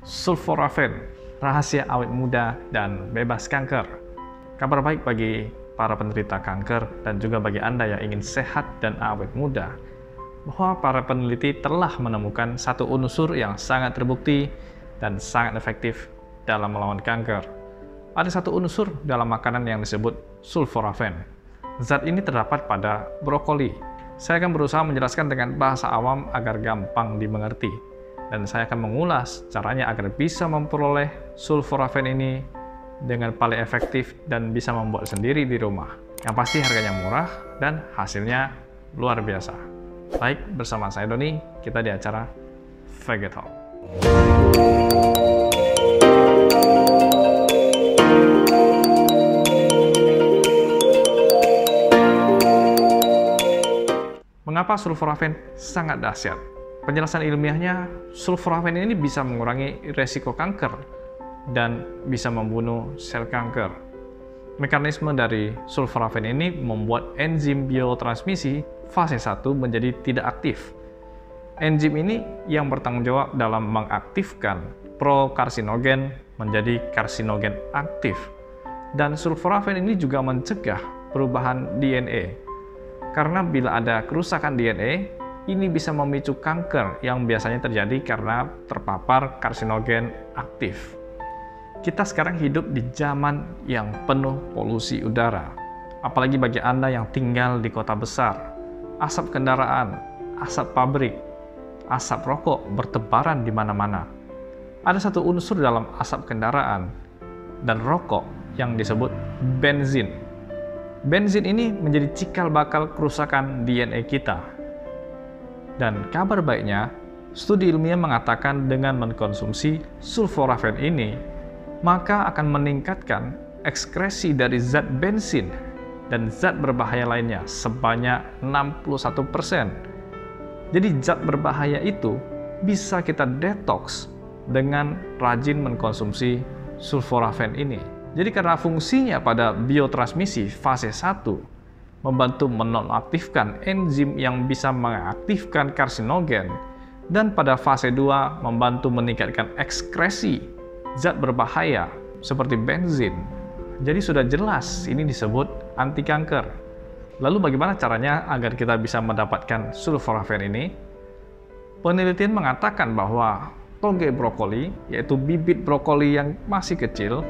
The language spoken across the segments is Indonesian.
Sulforafen, rahasia awet muda dan bebas kanker. Kabar baik bagi para penderita kanker dan juga bagi Anda yang ingin sehat dan awet muda, bahwa para peneliti telah menemukan satu unsur yang sangat terbukti dan sangat efektif dalam melawan kanker. Ada satu unsur dalam makanan yang disebut sulforafen. Zat ini terdapat pada brokoli. Saya akan berusaha menjelaskan dengan bahasa awam agar gampang dimengerti. Dan saya akan mengulas caranya agar bisa memperoleh sulforafen ini dengan paling efektif dan bisa membuat sendiri di rumah. Yang pasti harganya murah dan hasilnya luar biasa. Baik, bersama saya Doni, kita di acara Vegetalk. Mengapa sulforafen sangat dahsyat? Penjelasan ilmiahnya, sulforafen ini bisa mengurangi resiko kanker dan bisa membunuh sel kanker. Mekanisme dari sulforafen ini membuat enzim biotransmisi fase 1 menjadi tidak aktif. Enzim ini yang bertanggung jawab dalam mengaktifkan prokarsinogen menjadi karsinogen aktif. Dan sulforafen ini juga mencegah perubahan DNA. Karena bila ada kerusakan DNA, ini bisa memicu kanker yang biasanya terjadi karena terpapar karsinogen aktif. Kita sekarang hidup di zaman yang penuh polusi udara. Apalagi bagi Anda yang tinggal di kota besar. Asap kendaraan, asap pabrik, asap rokok bertebaran di mana-mana. Ada satu unsur dalam asap kendaraan dan rokok yang disebut benzin. Benzin ini menjadi cikal bakal kerusakan DNA kita. Dan kabar baiknya, studi ilmiah mengatakan dengan mengkonsumsi sulforafen ini, maka akan meningkatkan ekskresi dari zat bensin dan zat berbahaya lainnya sebanyak 61%. Jadi zat berbahaya itu bisa kita detoks dengan rajin mengkonsumsi sulforafen ini. Jadi karena fungsinya pada biotransmisi fase 1, membantu menonaktifkan enzim yang bisa mengaktifkan karsinogen, dan pada fase 2 membantu meningkatkan ekskresi zat berbahaya seperti benzin. Jadi sudah jelas ini disebut anti kanker. Lalu bagaimana caranya agar kita bisa mendapatkan sulforafen ini? Penelitian mengatakan bahwa toge brokoli, yaitu bibit brokoli yang masih kecil,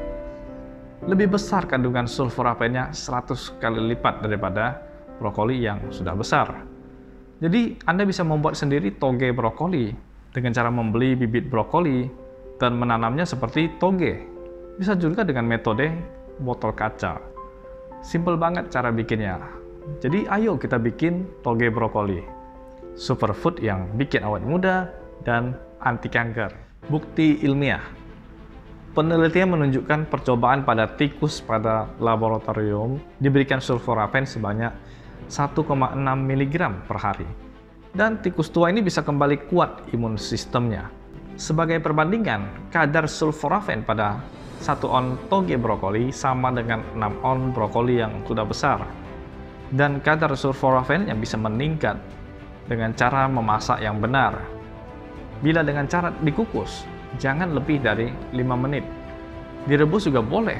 lebih besar kandungan sulforafennya 100 kali lipat daripada brokoli yang sudah besar. Jadi Anda bisa membuat sendiri toge brokoli dengan cara membeli bibit brokoli dan menanamnya seperti toge. Bisa juga dengan metode botol kaca. Simple banget cara bikinnya. Jadi ayo kita bikin toge brokoli. Superfood yang bikin awet muda dan anti kanker. Bukti ilmiah. Penelitian menunjukkan percobaan pada tikus pada laboratorium diberikan sulforafen sebanyak 1,6 mg per hari. Dan tikus tua ini bisa kembali kuat imun sistemnya. Sebagai perbandingan, kadar sulforafen pada 1 on toge brokoli sama dengan 6 on brokoli yang sudah besar. Dan kadar sulforafen yang bisa meningkat dengan cara memasak yang benar. Bila dengan cara dikukus, jangan lebih dari 5 menit. Direbus juga boleh,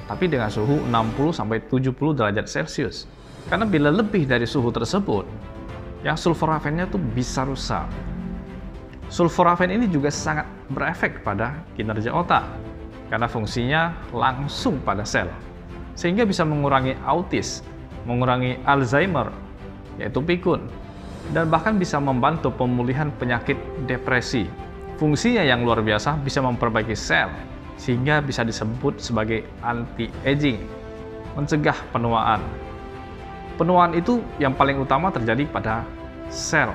tapi dengan suhu 60-70 derajat Celcius. Karena bila lebih dari suhu tersebut, yang sulforafennya tuh bisa rusak. Sulforafen ini juga sangat berefek pada kinerja otak, karena fungsinya langsung pada sel. Sehingga bisa mengurangi autis, mengurangi Alzheimer, yaitu pikun, dan bahkan bisa membantu pemulihan penyakit depresi. Fungsinya yang luar biasa bisa memperbaiki sel, sehingga bisa disebut sebagai anti-aging, mencegah penuaan. Penuaan itu yang paling utama terjadi pada sel,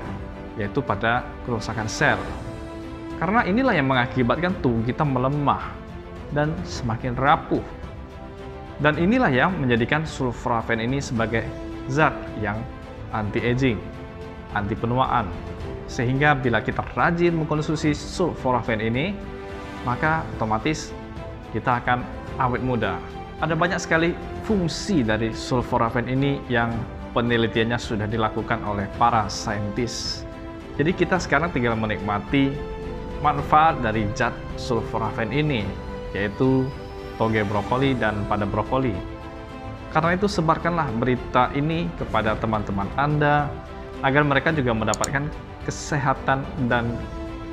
yaitu pada kerusakan sel. Karena inilah yang mengakibatkan tubuh kita melemah dan semakin rapuh. Dan inilah yang menjadikan sulforafen ini sebagai zat yang anti-aging, anti penuaan. Sehingga bila kita rajin mengkonsumsi sulforafen ini, maka otomatis kita akan awet muda. Ada banyak sekali fungsi dari sulforafen ini yang penelitiannya sudah dilakukan oleh para saintis. Jadi kita sekarang tinggal menikmati manfaat dari zat sulforafen ini, yaitu toge brokoli dan pada brokoli. Karena itu sebarkanlah berita ini kepada teman-teman Anda, agar mereka juga mendapatkan kesehatan dan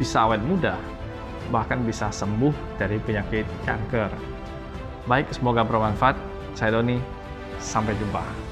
bisa awet muda, bahkan bisa sembuh dari penyakit kanker. Baik, semoga bermanfaat. Saya Doni, sampai jumpa.